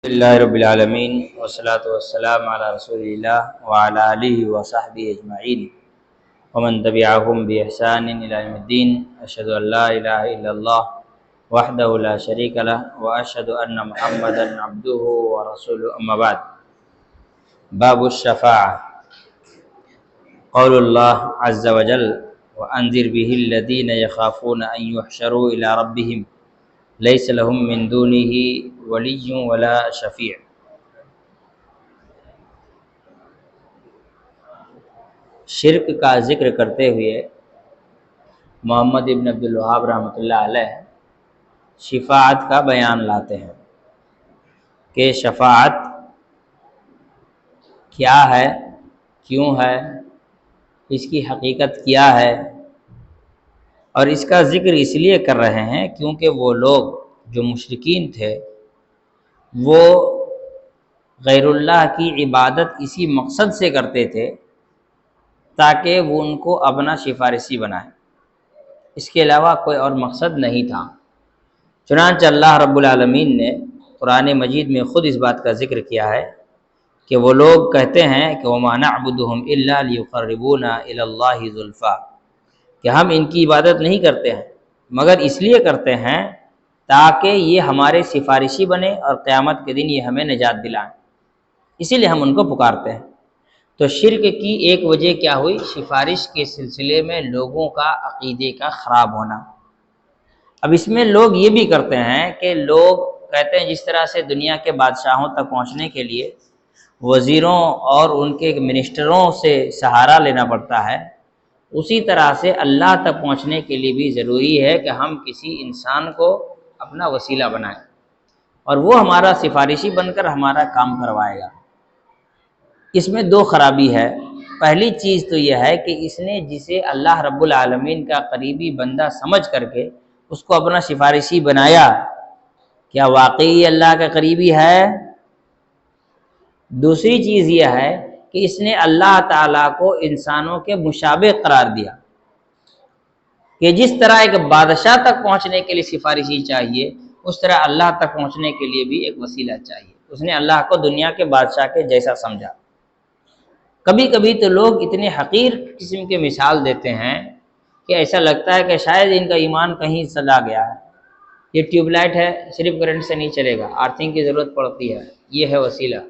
اللہ رب العالمین والصلاة والسلام علی رسول اللہ وعلی آلہ وصحبہ اجمعین ومن تبعہم بإحسان الی یوم الدین۔ اشہد ان لا الہ الا اللہ وحدہ لا شریک لہ واشہد ان محمدا عبدہ ورسولہ، اما بعد۔ باب الشفاعہ۔ قول اللہ عز وجل وانذر بہ الذین یخافون ان یحشروا الی ربہم لیس لہم من دونہ ولی ولا شفیع۔ شرک کا ذکر کرتے ہوئے محمد ابن عبد الوہاب رحمۃ اللہ علیہ شفاعت کا بیان لاتے ہیں کہ شفاعت کیا ہے، کیوں ہے، اس کی حقیقت کیا ہے، اور اس کا ذکر اس لیے کر رہے ہیں کیونکہ وہ لوگ جو مشرکین تھے وہ غیر اللہ کی عبادت اسی مقصد سے کرتے تھے تاکہ وہ ان کو اپنا سفارشی بنائے، اس کے علاوہ کوئی اور مقصد نہیں تھا۔ چنانچہ اللہ رب العالمین نے قرآن مجید میں خود اس بات کا ذکر کیا ہے کہ وہ لوگ کہتے ہیں کہ وَمَا نَعْبُدُهُمْ إِلَّا لِيُقَرِّبُونَا إِلَى اللَّهِ زُلْفَىٰ، کہ ہم ان کی عبادت نہیں کرتے ہیں مگر اس لیے کرتے ہیں تاکہ یہ ہمارے سفارشی بنے اور قیامت کے دن یہ ہمیں نجات دلائیں، اسی لیے ہم ان کو پکارتے ہیں۔ تو شرک کی ایک وجہ کیا ہوئی؟ سفارش کے سلسلے میں لوگوں کا عقیدے کا خراب ہونا۔ اب اس میں لوگ یہ بھی کرتے ہیں کہ لوگ کہتے ہیں جس طرح سے دنیا کے بادشاہوں تک پہنچنے کے لیے وزیروں اور ان کے منسٹروں سے سہارا لینا پڑتا ہے، اسی طرح سے اللہ تک پہنچنے کے لیے بھی ضروری ہے کہ ہم کسی انسان کو اپنا وسیلہ بنائیں اور وہ ہمارا سفارشی بن کر ہمارا کام کروائے گا۔ اس میں دو خرابی ہے۔ پہلی چیز تو یہ ہے کہ اس نے جسے اللہ رب العالمین کا قریبی بندہ سمجھ کر کے اس کو اپنا سفارشی بنایا، کیا واقعی اللہ کا قریبی ہے؟ دوسری چیز یہ ہے کہ اس نے اللہ تعالیٰ کو انسانوں کے مشابہ قرار دیا کہ جس طرح ایک بادشاہ تک پہنچنے کے لیے سفارشی چاہیے، اس طرح اللہ تک پہنچنے کے لیے بھی ایک وسیلہ چاہیے۔ اس نے اللہ کو دنیا کے بادشاہ کے جیسا سمجھا۔ کبھی کبھی تو لوگ اتنے حقیر قسم کے مثال دیتے ہیں کہ ایسا لگتا ہے کہ شاید ان کا ایمان کہیں چلا گیا ہے۔ یہ ٹیوب لائٹ ہے، صرف کرنٹ سے نہیں چلے گا، آرتھنگ کی ضرورت پڑتی ہے، یہ ہے وسیلہ،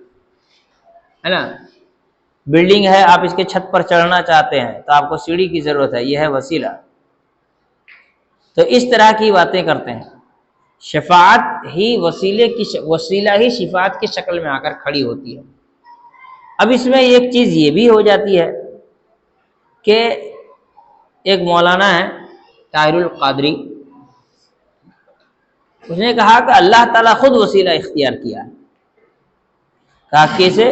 ہے نا۔ بلڈنگ ہے، آپ اس کے چھت پر چڑھنا چاہتے ہیں تو آپ کو سیڑھی کی ضرورت ہے، یہ ہے وسیلہ۔ تو اس طرح کی باتیں کرتے ہیں۔ شفاعت ہی وسیلہ ہی شفاعت کی شکل میں آ کر کھڑی ہوتی ہے۔ اب اس میں ایک چیز یہ بھی ہو جاتی ہے کہ ایک مولانا ہے طاہر القادری، اس نے کہا کہ اللہ تعالیٰ خود وسیلہ اختیار کیا ہے۔ کہا کیسے؟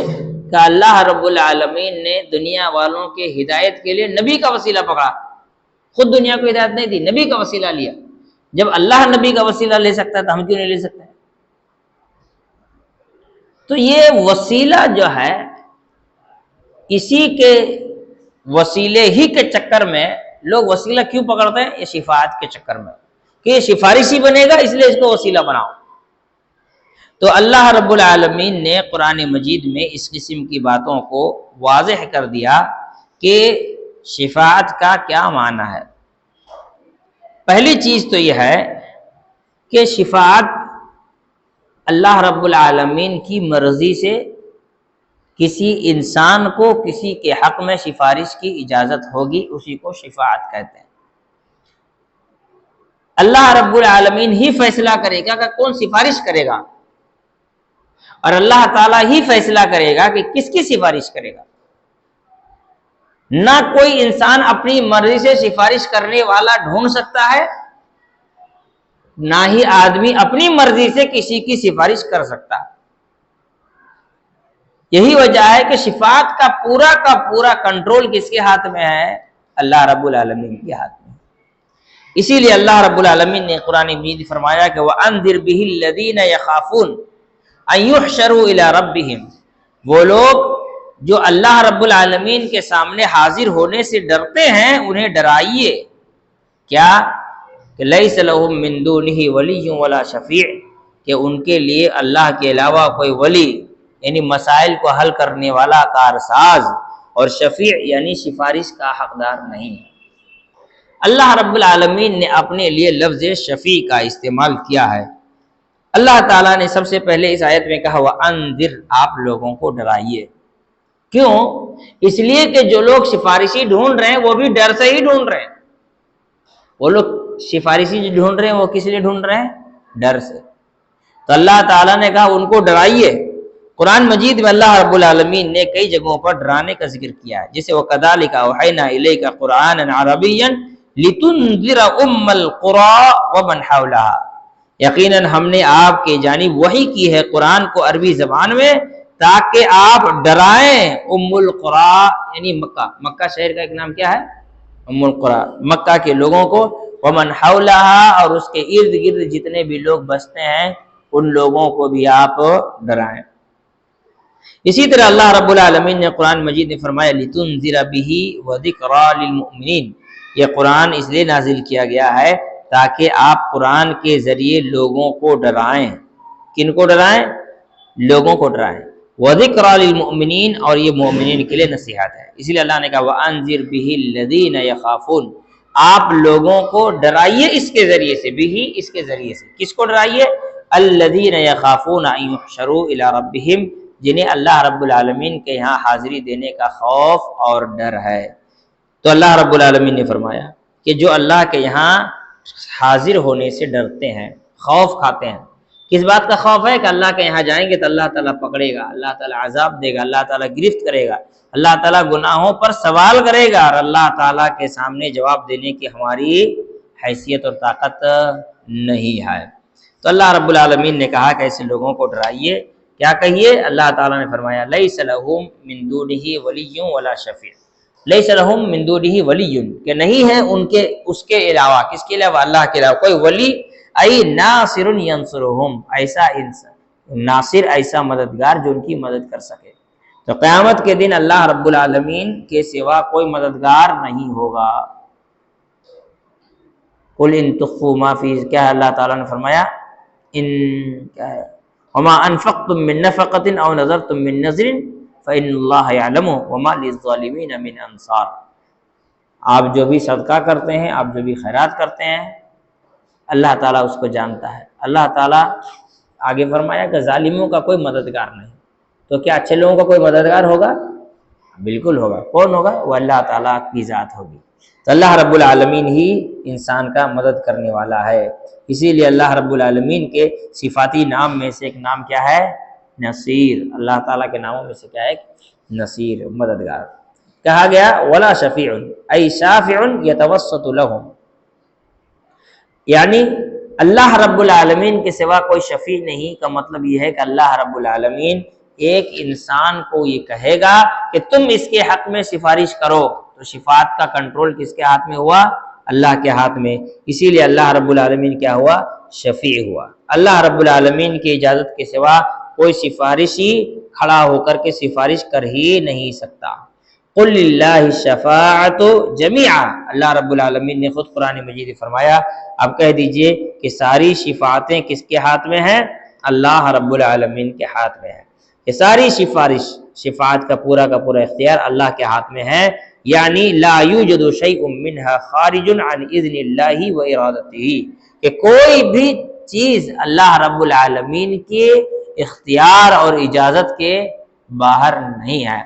کہ اللہ رب العالمین نے دنیا والوں کے ہدایت کے لیے نبی کا وسیلہ پکڑا، خود دنیا کو ہدایت نہیں دی، نبی کا وسیلہ لیا۔ جب اللہ نبی کا وسیلہ لے سکتا ہے تو ہم کیوں نہیں لے سکتے؟ تو یہ وسیلہ جو ہے، اسی کے وسیلے ہی کے چکر میں لوگ وسیلہ کیوں پکڑتے ہیں؟ یہ شفاعت کے چکر میں کہ یہ سفارشی بنے گا اس لیے اس کو وسیلہ بناؤ۔ تو اللہ رب العالمین نے قرآن مجید میں اس قسم کی باتوں کو واضح کر دیا کہ شفاعت کا کیا معنی ہے۔ پہلی چیز تو یہ ہے کہ شفاعت اللہ رب العالمین کی مرضی سے کسی انسان کو کسی کے حق میں سفارش کی اجازت ہوگی، اسی کو شفاعت کہتے ہیں۔ اللہ رب العالمین ہی فیصلہ کرے گا کہ کون سفارش کرے گا، اور اللہ تعالیٰ ہی فیصلہ کرے گا کہ کس کی سفارش کرے گا۔ نہ کوئی انسان اپنی مرضی سے سفارش کرنے والا ڈھونڈ سکتا ہے، نہ ہی آدمی اپنی مرضی سے کسی کی سفارش کر سکتا ہے۔ یہی وجہ ہے کہ شفاعت کا پورا کنٹرول کس کے ہاتھ میں ہے؟ اللہ رب العالمین کے ہاتھ میں۔ اسی لیے اللہ رب العالمین نے قرآن مجید فرمایا کہ وَأَنذِرْ بِهِ الَّذِينَ يَخَافُونَ أَن يُحْشَرُوا إِلَىٰ رَبِّهِمْ، وہ لوگ جو اللہ رب العالمین کے سامنے حاضر ہونے سے ڈرتے ہیں انہیں ڈرائیے، کیا؟ کہ لَيْسَ لَهُم مِّن دُونِهِ وَلِيٌّ وَلَا شَفِيعٌ، کہ ان کے لیے اللہ کے علاوہ کوئی ولی یعنی مسائل کو حل کرنے والا کارساز اور شفیع یعنی سفارش کا حقدار نہیں ہے۔ اللہ رب العالمین نے اپنے لیے لفظ شفیع کا استعمال کیا ہے۔ اللہ تعالیٰ نے سب سے پہلے اس آیت میں کہا وَأَنذِرْ، آپ لوگوں کو ڈرائیے۔ کیوں؟ اس لیے کہ جو لوگ سفارشی ڈھونڈ رہے ہیں وہ بھی ڈر سے ہی ڈھونڈ رہے ہیں۔ وہ لوگ سفارشی جو ڈھونڈ رہے ہیں وہ کس لیے ڈھونڈ رہے ہیں؟ ڈر سے۔ تو اللہ تعالیٰ نے کہا ان کو ڈرائیے۔ قرآن مجید میں اللہ رب العالمین نے کئی جگہوں پر ڈرانے کا ذکر کیا ہے، جیسے وَكَذَلِكَ أَوْحَيْنَا إِلَيْكَ قُرْآنًا عَرَبِيًّا لِتُنذِرَ أُمَّ الْقُرَىٰ وَمَنْ حَوْلَهَا، یقیناً ہم نے آپ کے جانب وحی کی ہے قرآن کو عربی زبان میں تاکہ آپ ڈرائیں ام القریٰ یعنی مکہ شہر کا ایک نام کیا ہے؟ ام القریٰ، مکہ کے لوگوں کو، ومن حولها، اور اس کے ارد گرد جتنے بھی لوگ بستے ہیں ان لوگوں کو بھی آپ ڈرائیں۔ اسی طرح اللہ رب العالمین نے قرآن مجید میں فرمایا لِتُنذِرَ بِهِ وَذِكْرَىٰ لِلْمُؤْمِنِينَ، یہ قرآن اس لیے نازل کیا گیا ہے تاکہ آپ قرآن کے ذریعے لوگوں کو ڈرائیں۔ کن کو ڈرائیں؟ لوگوں کو ڈرائیں۔ وَذِكْرَىٰ لِلْمُؤْمِنِينَ، اور یہ مومنین کے لیے نصیحت ہے، اسی لیے اللہ نے کہا وَأَنذِرْ بِهِ الَّذِينَ يَخَافُونَ، آپ لوگوں کو ڈرائیے اس کے ذریعے سے، بھی اس کے ذریعے سے۔ کس کو ڈرائیے؟ الَّذِينَ يَخَافُونَ أَن يُحْشَرُوا إِلَىٰ رَبِّهِمْ، جنہیں اللہ رب العالمین کے یہاں حاضری دینے کا خوف اور ڈر ہے۔ تو اللہ رب العالمین نے فرمایا کہ جو اللہ کے یہاں حاضر ہونے سے ڈرتے ہیں، خوف کھاتے ہیں۔ کس بات کا خوف ہے؟ کہ اللہ کے یہاں جائیں گے تو اللہ تعالیٰ پکڑے گا، اللہ تعالیٰ عذاب دے گا، اللہ تعالیٰ گرفت کرے گا، اللہ تعالیٰ گناہوں پر سوال کرے گا، اور اللہ تعالیٰ کے سامنے جواب دینے کی ہماری حیثیت اور طاقت نہیں ہے۔ تو اللہ رب العالمین نے کہا کہ ایسے لوگوں کو ڈرائیے۔ کیا کہیے؟ اللہ تعالیٰ نے فرمایا لیس لہم من دونہ ولی ولا شفیع، لیس لہم من دونہ ولی، کہ نہیں ہے ان کے اس کے علاوہ، کس کے علاوہ؟ اللہ کے علاوہ کوئی ولی، ای ناصر ینصرہم، ایسا ناصر، ایسا مددگار جو ان کی مدد کر سکے۔ تو قیامت کے دن اللہ رب العالمین کے سوا کوئی مددگار نہیں ہوگا۔ قل ان تخفوا ما فی، کیا اللہ تعالیٰ نے فرمایا؟ ان کیا ہے؟ وما انفقتم من نفقۃ او نذرتم من نذر فإن اللہ یعلم وما للظالمین من انصار، آپ جو بھی صدقہ کرتے ہیں، آپ جو بھی خیرات کرتے ہیں، اللہ تعالیٰ اس کو جانتا ہے۔ اللہ تعالیٰ آگے فرمایا کہ ظالموں کا کوئی مددگار نہیں۔ تو کیا اچھے لوگوں کا کوئی مددگار ہوگا؟ بالکل ہوگا۔ کون ہوگا؟ وہ اللہ تعالیٰ کی ذات ہوگی۔ تو اللہ رب العالمین ہی انسان کا مدد کرنے والا ہے، اسی لیے اللہ رب العالمین کے صفاتی نام میں سے ایک نام کیا ہے؟ نصیر۔ اللہ تعالیٰ کے ناموں میں سے کیا ہے؟ نصیر، مددگار۔ کہا گیا ولا شفیع ای شافع یتوسط لہم، یعنی اللہ رب العالمین کے سوا کوئی شفیع نہیں کا مطلب یہ ہے کہ اللہ رب العالمین ایک انسان کو یہ کہے گا کہ تم اس کے حق میں سفارش کرو، تو شفاعت کا کنٹرول کس کے ہاتھ میں ہوا؟ اللہ کے ہاتھ میں۔ اسی لیے اللہ رب العالمین کیا ہوا؟ شفیع ہوا۔ اللہ رب العالمین کی اجازت کے سوا کوئی سفارشی کھڑا ہو کر کے سفارش کر ہی نہیں سکتا۔ قل للہ الشفاعۃ جمیعا، اللہ رب العالمین نے خود قرآن مجید فرمایا اب کہہ دیجئے کہ ساری شفاعتیں کس کے ہاتھ میں ہیں؟ اللہ رب العالمین کے ہاتھ میں ہے، کہ ساری شفاعت کا پورا اختیار اللہ کے ہاتھ میں ہے، یعنی لا یوجد شیء منها خارج عن اذن اللہ و ارادتہ، کہ کوئی بھی چیز اللہ رب العالمین کے اختیار اور اجازت کے باہر نہیں ہے۔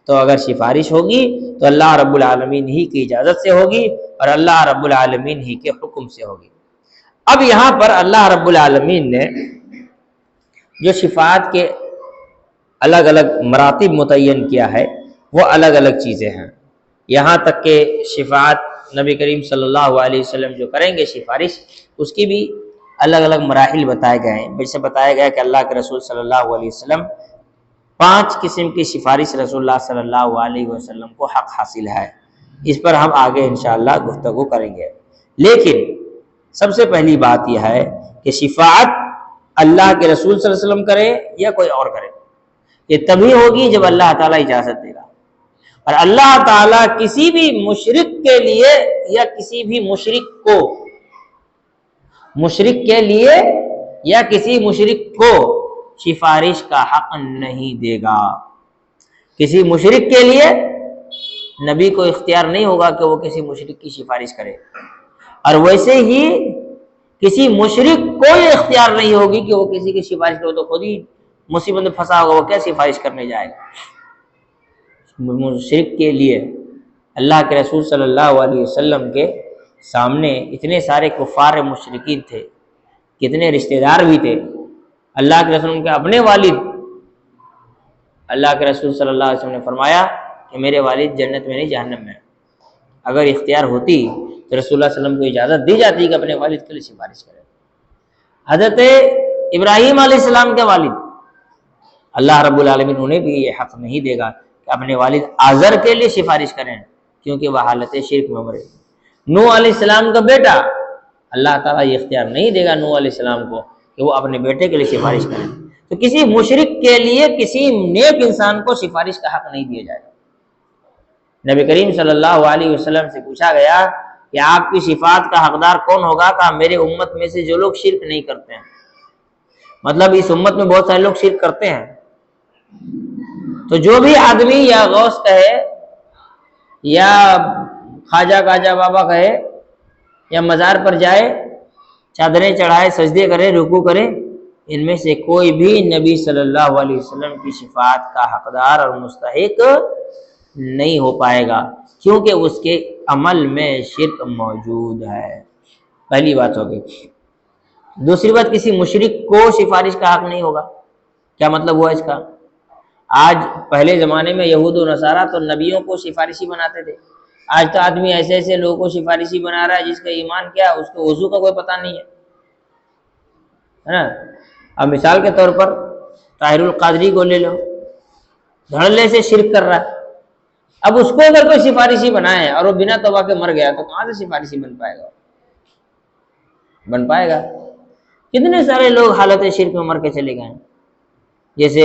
تو اگر سفارش ہوگی تو اللہ رب العالمین ہی کی اجازت سے ہوگی اور اللہ رب العالمین ہی کے حکم سے ہوگی۔ اب یہاں پر اللہ رب العالمین نے جو شفاعت کے الگ الگ مراتب متعین کیا ہے وہ الگ الگ چیزیں ہیں، یہاں تک کہ شفاعت نبی کریم صلی اللہ علیہ وسلم جو کریں گے سفارش، اس کی بھی الگ الگ مراحل بتائے گئے ہیں۔ جیسے بتایا گیا کہ اللہ کے رسول صلی اللہ علیہ وسلم 5 قسم کی سفارش رسول اللہ صلی اللہ علیہ وسلم کو حق حاصل ہے، اس پر ہم آگے انشاءاللہ گفتگو کریں گے۔ لیکن سب سے پہلی بات یہ ہے کہ شفاعت اللہ کے رسول صلی اللہ علیہ وسلم کرے یا کوئی اور کرے، یہ تبھی ہوگی جب اللہ تعالیٰ اجازت دے گا، اور اللہ تعالیٰ کسی بھی مشرک کے لیے یا کسی بھی مشرک کے لیے یا کسی مشرک کو سفارش کا حق نہیں دے گا۔ کسی مشرک کے لیے نبی کو اختیار نہیں ہوگا کہ وہ کسی مشرک کی سفارش کرے، اور ویسے ہی کسی مشرک کو یہ اختیار نہیں ہوگی کہ وہ کسی کی سفارش کرے، تو خود ہی مصیبت میں پھنسا ہوگا، وہ کیا سفارش کرنے جائے گا۔ مشرک کے لیے اللہ کے رسول صلی اللہ علیہ وسلم کے سامنے اتنے سارے کفار مشرکین تھے، کتنے رشتہ دار بھی تھے۔ اللہ کے رسول کے اپنے والد، اللہ کے رسول صلی اللہ علیہ وسلم نے فرمایا کہ میرے والد جنت میں نہیں جہنم میں۔ اگر اختیار ہوتی تو رسول اللہ صلی اللہ علیہ وسلم کو اجازت دی جاتی کہ اپنے والد کے لیے سفارش کرے۔ حضرت ابراہیم علیہ السلام کے والد، اللہ رب العالمین انہیں بھی یہ حق نہیں دے گا کہ اپنے والد آزر کے لیے سفارش کریں، کیونکہ وہ حالت شرک میں مرے۔ نوح علیہ السلام کا بیٹا، اللہ تعالیٰ یہ اختیار نہیں دے گا نوح علیہ السلام کو کہ وہ اپنے بیٹے کے لیے سفارش کریں۔ تو کسی مشرک کے لیے کسی نیک انسان کو سفارش کا حق نہیں دیا جائے گا۔ نبی کریم صلی اللہ علیہ وسلم سے پوچھا گیا کہ آپ کی شفاعت کا حقدار کون ہوگا؟ کہا میرے امت میں سے جو لوگ شرک نہیں کرتے ہیں۔ مطلب اس امت میں بہت سارے لوگ شرک کرتے ہیں، تو جو بھی آدمی یا غوث کہے یا خواجہ کاجہ بابا کہے یا مزار پر جائے، چادریں چڑھائے، سجدے کرے، رکوع کرے، ان میں سے کوئی بھی نبی صلی اللہ علیہ وسلم کی شفاعت کا حقدار اور مستحق نہیں ہو پائے گا، کیونکہ اس کے عمل میں شرک موجود ہے۔ پہلی بات ہوگی۔ دوسری بات، کسی مشرک کو سفارش کا حق نہیں ہوگا۔ کیا مطلب ہوا اس کا؟ آج پہلے زمانے میں یہود و نصارہ تو نبیوں کو سفارشی بناتے تھے، آج تو آدمی ایسے ایسے لوگوں کو سفارشی بنا رہا ہے جس کا ایمان کیا، اس کو وضو کا کوئی پتہ نہیں ہے نا۔ اب مثال کے طور پر طاہر القادری کو لے لو، دھڑلے سے شرک کر رہا ہے، اب اس کو اگر کوئی سفارشی بنائے اور وہ بنا توبہ کے مر گیا تو کہاں سے سفارشی بن پائے گا؟ بن پائے گا؟ کتنے سارے لوگ حالت شرک میں مر کے چلے گئے ہیں۔ جیسے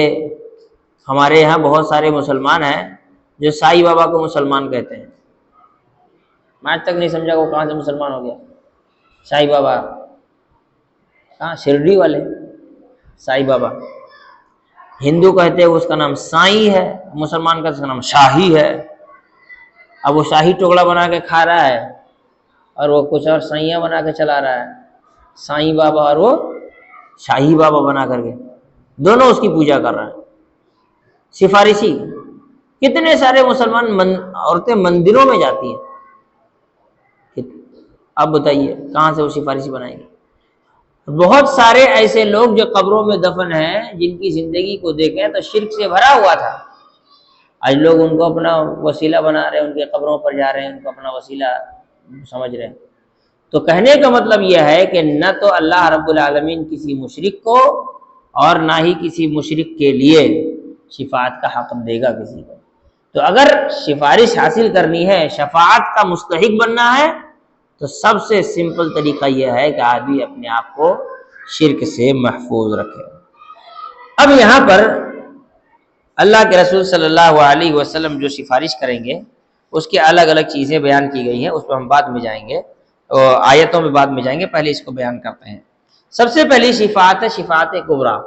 ہمارے یہاں بہت سارے مسلمان ہیں جو سائی بابا کو مسلمان کہتے ہیں، میں آج تک نہیں سمجھا وہ کہاں سے مسلمان ہو گیا۔ سائی بابا کہاں؟ شرڈی والے سائی بابا۔ ہندو کہتے ہیں اس کا نام سائی ہے، مسلمان کا اس کا نام شاہی ہے۔ اب وہ شاہی ٹکڑا بنا کے کھا رہا ہے اور وہ کچھ اور سائیاں بنا کے چلا رہا ہے، سائی بابا اور وہ شاہی بابا بنا کر کے دونوں اس کی پوجا کر رہے ہیں۔ سفارشی کتنے سارے مسلمان عورتیں مندروں میں جاتی ہیں، اب بتائیے کہاں سے وہ سفارشی بنائیں گے؟ بہت سارے ایسے لوگ جو قبروں میں دفن ہیں، جن کی زندگی کو دیکھیں تو شرک سے بھرا ہوا تھا، آج لوگ ان کو اپنا وسیلہ بنا رہے ہیں، ان کے قبروں پر جا رہے ہیں، ان کو اپنا وسیلہ سمجھ رہے ہیں۔ تو کہنے کا مطلب یہ ہے کہ نہ تو اللہ رب العالمین کسی مشرک کو اور نہ ہی کسی مشرک کے لیے شفاعت کا حق دے گا کسی کو۔ تو اگر سفارش حاصل کرنی ہے، شفاعت کا مستحق بننا ہے، تو سب سے سمپل طریقہ یہ ہے کہ آدمی اپنے آپ کو شرک سے محفوظ رکھے۔ اب یہاں پر اللہ کے رسول صلی اللہ علیہ وسلم جو سفارش کریں گے اس کی الگ الگ چیزیں بیان کی گئی ہیں، اس پہ ہم بعد میں جائیں گے، آیتوں میں بعد میں جائیں گے، پہلے اس کو بیان کرتے ہیں۔ سب سے پہلی شفاعت ہے شفاعت کبریٰ،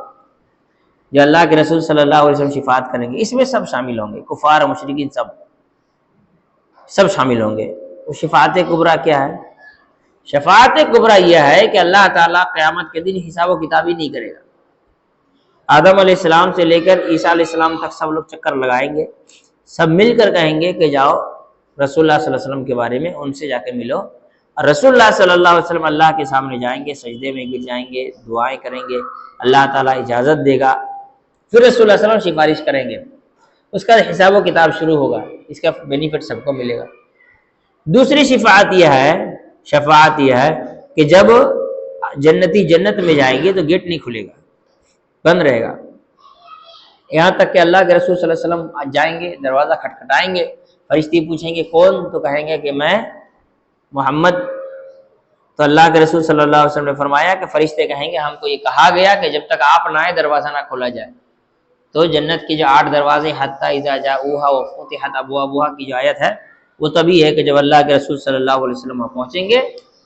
جو اللہ کے رسول صلی اللہ علیہ وسلم شفاعت کریں گے، اس میں سب شامل ہوں گے، کفار مشرکین سب شامل ہوں گے۔ وہ شفاعت کبریٰ کیا ہے؟ شفاعت کبریٰ یہ ہے کہ اللہ تعالیٰ قیامت کے دن حساب و کتاب ہی نہیں کرے گا۔ آدم علیہ السلام سے لے کر عیسیٰ علیہ السلام تک سب لوگ چکر لگائیں گے، سب مل کر کہیں گے کہ جاؤ رسول اللہ صلی اللہ علیہ وسلم کے بارے میں ان سے جا کے ملو، اور رسول اللہ صلی اللہ علیہ وسلم اللہ کے سامنے جائیں گے، سجدے میں گر جائیں گے، دعائیں کریں گے، اللہ تعالیٰ اجازت دے گا، پھر رسول اللہ صلی اللہ علیہ وسلم سفارش کریں گے، اس کا حساب و کتاب شروع ہوگا، اس کا بینیفٹ سب کو ملے گا۔ دوسری شفاعت یہ ہے کہ جب جنتی جنت میں جائیں گے تو گیٹ نہیں کھلے گا، بند رہے گا، یہاں تک کہ اللہ کے رسول صلی اللہ علیہ وسلم جائیں گے، دروازہ کھٹکھٹائیں گے، فرشتے پوچھیں گے کون، تو کہیں گے کہ میں محمد، تو اللہ کے رسول صلی اللہ علیہ وسلم نے فرمایا کہ فرشتے کہیں گے ہم کو یہ کہا گیا کہ جب تک آپ نہ آئے دروازہ نہ کھولا جائے۔ تو جنت کے جو 8 دروازے حتی اذا جاؤہا وفتحت ابوابها کی جو آیت ہے وہ تبھی ہے کہ جب اللہ کے رسول صلی اللہ علیہ وسلم پہنچیں گے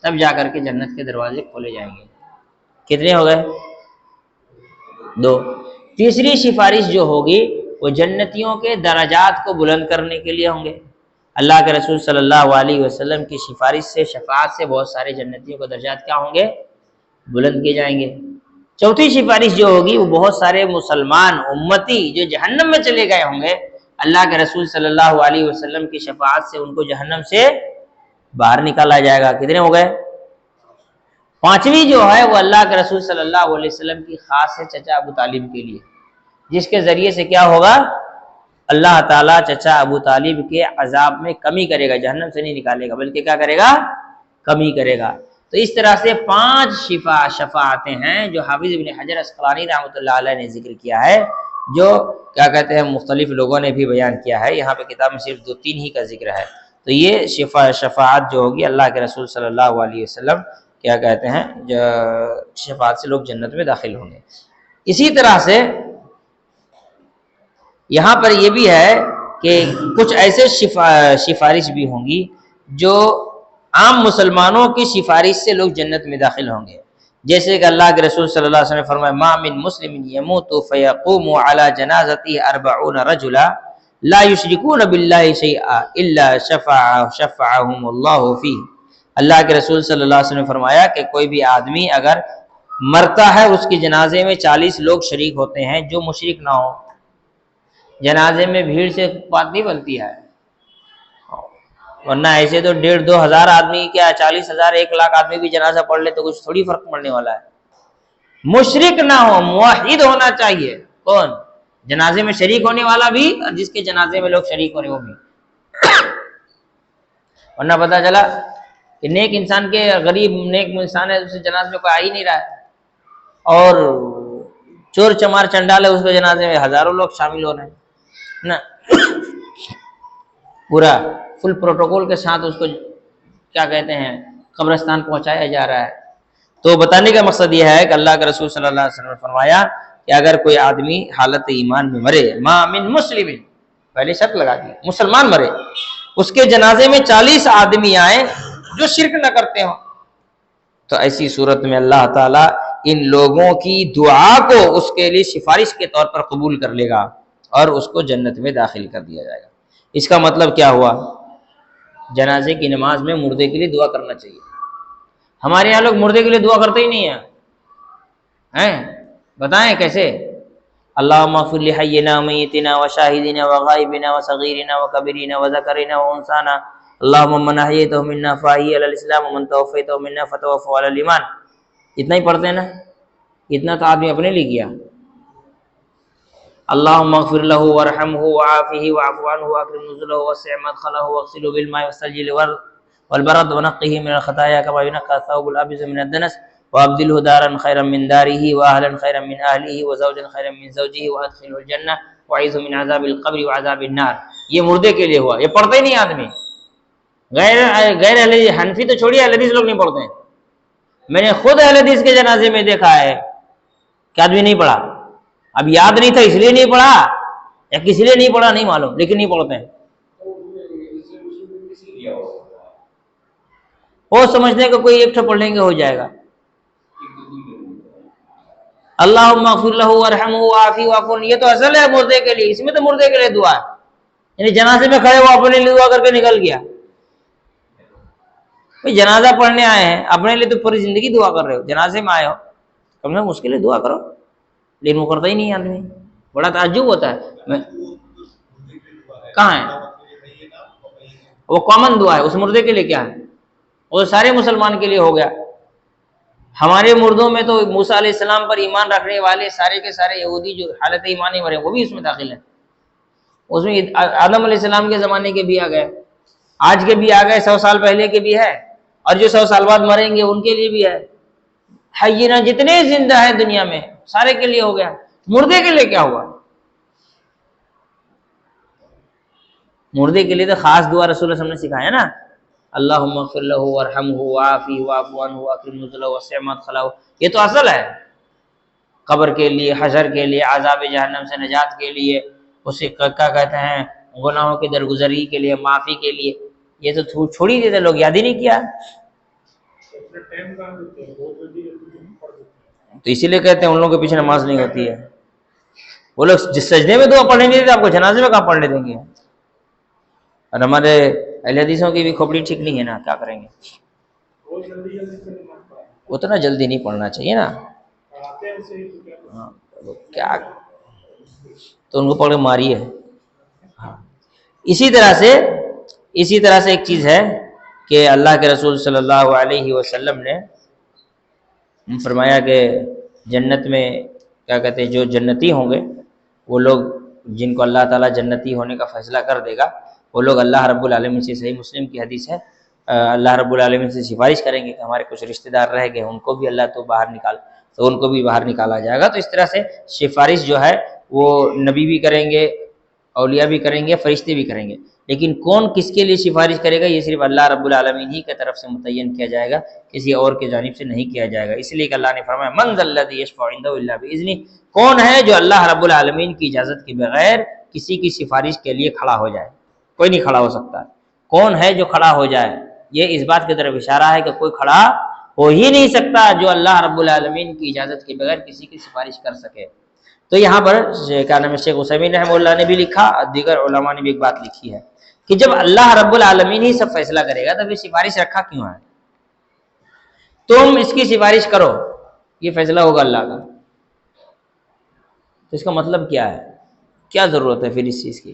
تب جا کر کے جنت کے دروازے کھولے جائیں گے۔ کتنے ہو گئے؟ دو۔ تیسری سفارش جو ہوگی وہ جنتیوں کے درجات کو بلند کرنے کے لیے ہوں گے۔ اللہ کے رسول صلی اللہ علیہ وسلم کی سفارش سے، شفاعت سے بہت سارے جنتیوں کے درجات کیا ہوں گے؟ بلند کیے جائیں گے۔ چوتھی سفارش جو ہوگی وہ بہت سارے مسلمان امتی جو جہنم میں چلے گئے ہوں گے، اللہ کے رسول صلی اللہ علیہ وسلم کی شفاعت سے ان کو جہنم سے باہر نکالا جائے گا۔ کتنے ہو گئے؟ پانچویں جو ہے وہ اللہ کے رسول صلی اللہ علیہ وسلم کی خاص ہے چچا ابو طالب کے لیے، جس کے ذریعے سے کیا ہوگا؟ اللہ تعالیٰ چچا ابو طالب کے عذاب میں کمی کرے گا، جہنم سے نہیں نکالے گا بلکہ کیا کرے گا؟ کمی کرے گا۔ تو اس طرح سے 5 شفاعتیں ہیں جو حافظ ابن حجر عسقلانی رحمۃ اللہ علیہ نے ذکر کیا ہے، جو کیا کہتے ہیں مختلف لوگوں نے بھی بیان کیا ہے۔ یہاں پہ کتاب میں صرف 2-3 ہی کا ذکر ہے۔ تو یہ شفاعت جو ہوگی اللہ کے رسول صلی اللہ علیہ وسلم کیا کہتے ہیں شفاعت سے لوگ جنت میں داخل ہوں گے۔ اسی طرح سے یہاں پر یہ بھی ہے کہ کچھ ایسے سفارش بھی ہوں گی جو عام مسلمانوں کی سفارش سے لوگ جنت میں داخل ہوں گے، جیسے کہ اللہ کے رسول صلی اللہ علیہ وسلم نے فرمایا ما من مسلم يموت فيقوم على جنازته 40 رجلا لا يشركون بالله شيئا الا شفعهم الله فيه۔ اللہ کے رسول صلی اللہ علیہ وسلم نے فرمایا کہ کوئی بھی آدمی اگر مرتا ہے اس کے جنازے میں 40 لوگ شریک ہوتے ہیں جو مشرک نہ ہو۔ جنازے میں بھیڑ سے بات نہیں بنتی ہے، ورنہ ایسے تو 1,500-2 ہزار آدمی کیا 40,000 1 لاکھ آدمی بھی جنازہ پڑھ لے تو کچھ تھوڑی فرق پڑنے والا ہے۔ مشرک نہ ہو، موحد ہونا چاہیے۔ کون؟ جنازے میں شریک ہونے والا بھی اور جس کے جنازے میں لوگ شریک ہو رہے وہ بھی۔ ورنہ پتہ چلا کہ نیک انسان کے غریب نیک انسان ہے اس کے جنازے میں کوئی آ ہی نہیں رہا ہے، اور چور چمار چنڈال ہے اس کے جنازے میں ہزاروں لوگ شامل ہو رہے ہیں نا، پورا فل پروٹوکول کے ساتھ اس کو کیا کہتے ہیں قبرستان پہنچایا جا رہا ہے۔ تو بتانے کا مقصد یہ ہے کہ اللہ کے رسول صلی اللہ علیہ وسلم نے فرمایا کہ اگر کوئی آدمی حالت ایمان میں مرے، ما من مسلم، پہلے شرط لگا دی، مسلمان مرے، اس کے جنازے میں 40 آدمی آئیں جو شرک نہ کرتے ہوں، تو ایسی صورت میں اللہ تعالیٰ ان لوگوں کی دعا کو اس کے لیے سفارش کے طور پر قبول کر لے گا اور اس کو جنت میں داخل کر دیا جائے گا۔ اس کا مطلب کیا ہوا؟ جنازے کی نماز میں مردے کے لیے دعا کرنا چاہیے۔ ہمارے یہاں لوگ مردے کے لیے دعا کرتے ہی نہیں ہیں، بتائیں کیسے؟ اللہم اغفر لحینا ومیتنا وشاہدنا وغائبنا وصغیرنا وکبیرنا وذکرنا وانثانا اللہم من احییتہ منا فاحیہ علی الاسلام ومن توفیتہ منا فتوفہ علی الایمان۔ اتنا ہی پڑھتے ہیں نا، اتنا تو آدمی اپنے لیے کیا۔ اللہم اغفر لہ وارحمہ وعافہ واعف عنہ واکرم نزلہ ووسع مدخلہ واغسلہ بالماء والثلج والبرد ونقہ من الخطایا کما ینقى الثوب الابیض من الدنس وابدلہ دارا خیرا من دارہ واہلا خیرا من اہلہ وزوجا خیرا من زوجہ وادخلہ الجنہ واعوذہ من عذاب القبر وعذاب النار۔ یہ مردے کے لیے ہوا، یہ پڑھتا ہی نہیں آدمی۔ غیر اہل حنفی تو چھوڑیے، اہل حدیث لوگ نہیں پڑھتے ہیں۔ میں نے خود اہل حدیث کے جنازے میں دیکھا ہے کہ آدمی نہیں پڑھا، اب یاد نہیں تھا اس لیے نہیں پڑھا یا کس لیے نہیں پڑھا نہیں معلوم، لیکن نہیں پڑھتے ہیں۔ وہ سمجھنے کو کوئی ایک ٹھو پڑھ لیں گے ہو جائے گا۔ اللہم اغفر لہ وارحمہ وعافہ واعف عنہ، یہ تو اصل ہے مردے کے لیے، اس میں تو مردے کے لیے دعا ہے، یعنی جنازے میں کھڑے وہ اپنے لیے دعا کر کے نکل گیا۔ بھئی جنازہ پڑھنے آئے ہیں، اپنے لیے تو پوری زندگی دعا کر رہے ہو، جنازے میں آئے ہو کم سے کم اس کے لیے دعا کرو، لیکن وہ کرتا ہی نہیں آدمی۔ بڑا تعجب ہوتا ہے، کہاں ہے وہ کامن دعا ہے؟ اس مردے کے لیے کیا ہے؟ وہ سارے مسلمان کے لیے ہو گیا۔ ہمارے مردوں میں تو موسیٰ علیہ السلام پر ایمان رکھنے والے سارے کے سارے یہودی جو حالت ایمان ہی مرے وہ بھی اس میں داخل ہیں۔ اس میں آدم علیہ السلام کے زمانے کے بھی آ گئے، آج کے بھی آ گئے، 100 سال پہلے کے بھی ہے، اور جو 100 سال بعد مریں گے ان کے لیے بھی ہے۔ حینا جتنے زندہ ہیں دنیا میں سارے کے لیے ہو گیا، مردے کے لیے کیا ہوا؟ مردے کے لیے تو خاص دعا رسول اللہ صلی اللہ علیہ وسلم نے سکھایا نا، اللہم اغفر لہ وارحمہ وعافہ واعف عنہ واکرم نزلہ ووسع مدخلہ، یہ تو اصل ہے۔ قبر کے لیے، حشر کے لیے، عذاب جہنم سے نجات کے لیے، اسے کیا کہتے ہیں گناہوں کی درگزری کے لیے، معافی کے لیے، یہ تو چھوڑی دیتے لوگ، یاد ہی نہیں کیا۔ تو اسی لیے کہتے ہیں ان لوگوں کے پیچھے نماز نہیں ہوتی ہے. وہ لوگ جس سجدے میں دعا پڑھنے نہیں دیتے، آپ کو جنازے میں کہاں پڑھنے دیں گے؟ اور ہمارے اہل حدیثوں کی بھی کھوپڑی ٹھیک نہیں ہے نا، کیا کریں گے؟ اتنا جلدی نہیں پڑھنا چاہیے نا. ہاں کیا تو ان کو پکڑ کے ماری ہے. ہاں اسی طرح سے ایک چیز ہے کہ اللہ کے رسول صلی اللہ علیہ وسلم نے فرمایا کہ جنت میں کیا کہتے ہیں جو جنتی ہوں گے وہ لوگ جن کو اللہ تعالیٰ جنتی ہونے کا فیصلہ کر دے گا، وہ لوگ اللہ رب العالمین سے، صحیح مسلم کی حدیث ہے، اللہ رب العالمین سے سفارش کریں گے کہ ہمارے کچھ رشتہ دار رہ گئے، ان کو بھی اللہ تو باہر نکال، تو ان کو بھی باہر نکالا جائے گا. تو اس طرح سے سفارش جو ہے وہ نبی بھی کریں گے، اولیاء بھی کریں گے، فرشتے بھی کریں گے. لیکن کون کس کے لیے سفارش کرے گا یہ صرف اللہ رب العالمین ہی کی طرف سے متعین کیا جائے گا، کسی اور کی جانب سے نہیں کیا جائے گا. اس لیے کہ اللہ نے فرمایا من ذا الذی یشفع عنده الا باذنہ، کون ہے جو اللہ رب العالمین کی اجازت کے بغیر کسی کی سفارش کے لیے کھڑا ہو جائے؟ کوئی نہیں کھڑا ہو سکتا. کون ہے جو کھڑا ہو جائے؟ یہ اس بات کی طرف اشارہ ہے کہ کوئی کھڑا ہو ہی نہیں سکتا جو اللہ رب العالمین کی اجازت کے بغیر کسی کی سفارش کر سکے. تو یہاں پر کیا نام ہے شیخ عثیمین رحمہ اللہ نے بھی لکھا اور دیگر علماء نے بھی ایک بات لکھی ہے کہ جب اللہ رب العالمین ہی سب فیصلہ کرے گا تو یہ سفارش رکھا کیوں ہے؟ تم اس کی سفارش کرو، یہ فیصلہ ہوگا اللہ کا. تو اس کا مطلب کیا ہے؟ کیا ضرورت ہے پھر اس چیز کی؟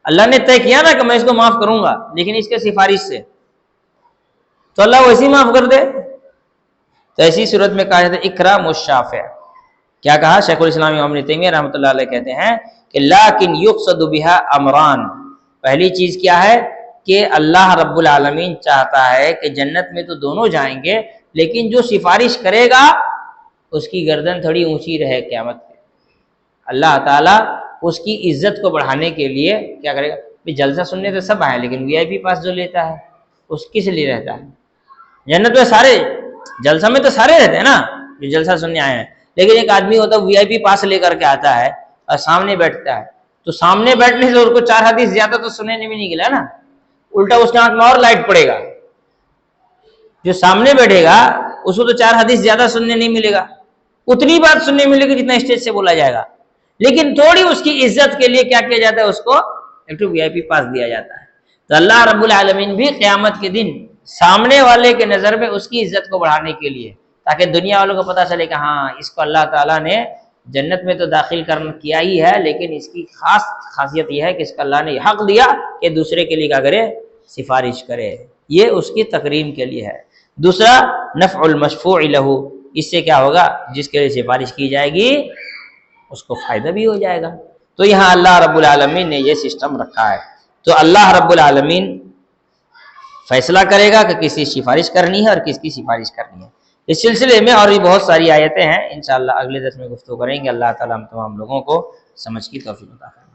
اللہ نے طے کیا نا کہ میں اس کو معاف کروں گا، لیکن اس کے سفارش سے، تو اللہ ویسے ہی معاف کر دے. تو ایسی صورت میں کہا جاتا ہے اکرام الشافع. کیا کہا شیخ الاسلام ابن تیمیہ رحمۃ اللہ علیہ کہتے ہیں کہ لیکن یقصد بها امران، پہلی چیز کیا ہے کہ اللہ رب العالمین چاہتا ہے کہ جنت میں تو دونوں جائیں گے، لیکن جو سفارش کرے گا اس کی گردن تھوڑی اونچی رہے قیامت میں. اللہ تعالیٰ اس کی عزت کو بڑھانے کے لیے کیا کرے گا؟ جلسہ سننے تو سب آئے، لیکن وی آئی پی پاس جو لیتا ہے اس کس لیے رہتا ہے؟ جنت میں سارے جلسہ میں تو سارے رہتے ہیں نا جو جلسہ سننے آئے ہیں، لیکن ایک آدمی ہوتا ہے وی آئی پی پاس لے کر کے آتا ہے اور سامنے بیٹھتا ہے، تو سامنے بیٹھنے سے اس کو 4 حدیث زیادہ تو سننے میں نہیں گلا نا، الٹا اس کے ہاتھ میں اور لائٹ پڑے گا. جو سامنے بیٹھے گا اس کو تو 4 حدیث زیادہ سننے نہیں ملے گا، اتنی بات سننے ملے گی جتنا اسٹیج سے بولا جائے گا، لیکن تھوڑی اس کی عزت کے لیے کیا کیا جاتا ہے؟ اس کو ایک وی آئی پی پاس دیا جاتا ہے. تو اللہ رب العالمین بھی قیامت کے دن سامنے والے کے نظر میں اس کی عزت کو بڑھانے کے لیے، تاکہ دنیا والوں کو پتہ چلے کہ ہاں اس کو اللہ تعالیٰ نے جنت میں تو داخل کیا ہی ہے، لیکن اس کی خاص خاصیت یہ ہے کہ اس کا اللہ نے حق دیا کہ دوسرے کے لیے کیا کرے؟ سفارش کرے. یہ اس کی تکریم کے لیے ہے. دوسرا نفع المشفوع لہ، اس سے کیا ہوگا؟ جس کے لیے سفارش کی جائے گی اس کو فائدہ بھی ہو جائے گا. تو یہاں اللہ رب العالمین نے یہ سسٹم رکھا ہے. تو اللہ رب العالمین فیصلہ کرے گا کہ کس کی سفارش کرنی ہے اور کس کی سفارش کرنی ہے. اس سلسلے میں اور بھی بہت ساری آیتیں ہیں، انشاءاللہ اگلے درس میں گفتگو کریں گے. اللہ تعالیٰ ہم تمام لوگوں کو سمجھ کی توفیق عطا فرمائے.